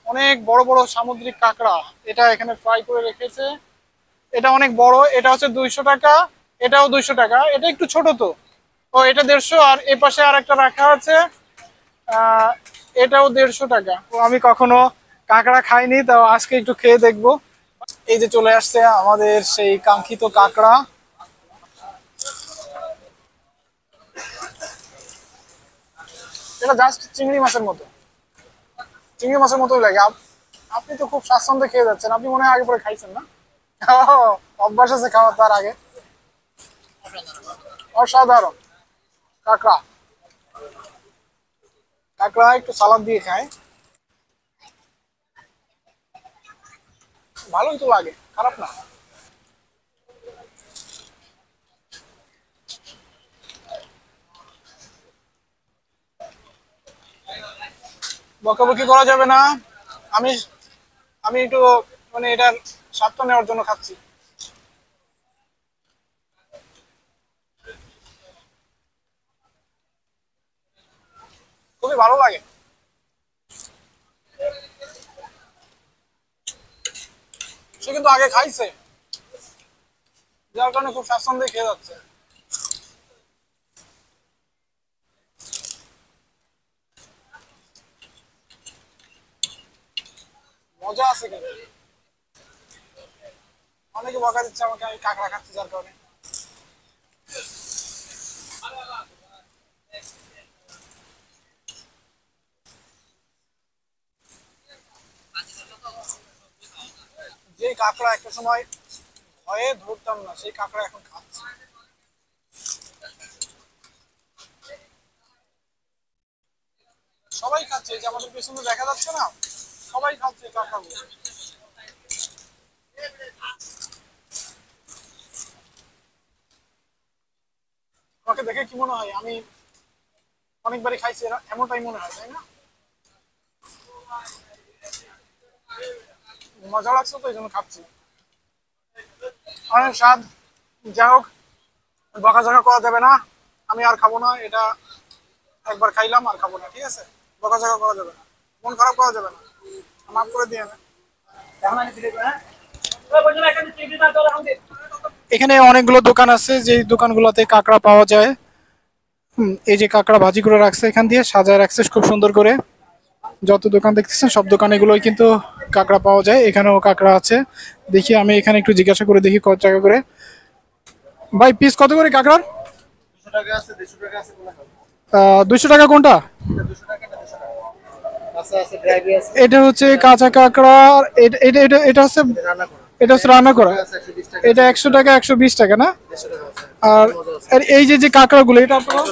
অনেক বড় বড় সামুদ্রিক কাঁকড়া। এটা এখানে ফ্রাই করে রেখেছে। এটা অনেক বড়, এটা হচ্ছে 200 টাকা। এটাও 200 টাকা, এটা একটু ছোট তো। ও এটা 150। আর এ পাশে আর একটা রাখা আছে, আহ এটাও 150 টাকা। তো আমি কখনো কাঁকড়া খাইনি, তাও আজকে একটু খেয়ে দেখবো। এই যে চলে আসছে আমাদের সেই কাঙ্ক্ষিত কাঁকড়া। এটা জাস্ট চিংড়ি মাছের মতো, চিংড়ি মাছের মতোই লাগে। আপনি তো খুব স্বাচ্ছন্দ্যে খেয়ে যাচ্ছেন, আপনি মনে হয় আগে পরে খাইছেন না? ও, অভ্যাস আছে খাওয়ার তার আগে। অসাধারণ কাঁকড়া। কাঁকড়া একটু সালাদ দিয়ে খায়, ভালোই তো লাগে, খারাপ না। বকাবকি করা যাবে না। আমি আমি একটু মানে এটার স্বাদটা নেওয়ার জন্য খাচ্ছি। খুবই ভালো লাগে। সে কিন্তু আগে খাইছে, যার কারণে খুব স্বাচ্ছন্দ্যে খেয়ে যাচ্ছে। মজা আছে কিন্তু। অনেকে বকা দিচ্ছে আমাকে, আমি কাঁকড়া খাচ্ছি যার কারণে। যে কাঁকড়া একটা সময় ভয়ে ধরতাম না, সেই কাঁকড়া এখন খাচ্ছি। সবাই খাচ্ছে, এই যে আমাদের পেছনে দেখা যাচ্ছে না, সবাই খাচ্ছে এই কাঁকড়াগুলো। আমাকে দেখে কি মনে হয় আমি অনেকবারই খাইছি এমনটাই মনে হয়, তাই না? মজা লাগছে তো, এই জন্য খাচ্ছি। অনেক স্বাদ। যাই হোক, বকাঝকা করা যাবে না। আমি আর খাবো না এটা, একবার খাইলাম আর খাবো না, ঠিক আছে? বকাঝকা করা যাবে না, মন খারাপ করা যাবে না, মাফ করে দিয়ে না। এখানে অনেকগুলো দোকান আছে, যে দোকানগুলোতে কাঁকড়া পাওয়া যায়। এই যে কাঁকড়া ভাজি করে রাখছে, এখান দিয়ে সাজায় রাখছে খুব সুন্দর করে। যত দোকান দেখতেছেন সব দোকানেগুলোই কিন্তু কাঁকড়া পাওয়া যায়। এখানেও কাঁকড়া আছে। দেখি আমি এখানে একটু জিজ্ঞাসা করে দেখি কত টাকা করে। ভাই পিস কত করে কাঁকড়ার? 200 টাকা কোনটা? এটা হচ্ছে কাঁচা কাঁকড়া। এটা এটা এটা এটা হচ্ছে, এটা হচ্ছে রান্না করা। এটা 100 টাকা, 120 টাকা না? আর আর এই যে যে কাঁকড়াগুলো, এটা আপনার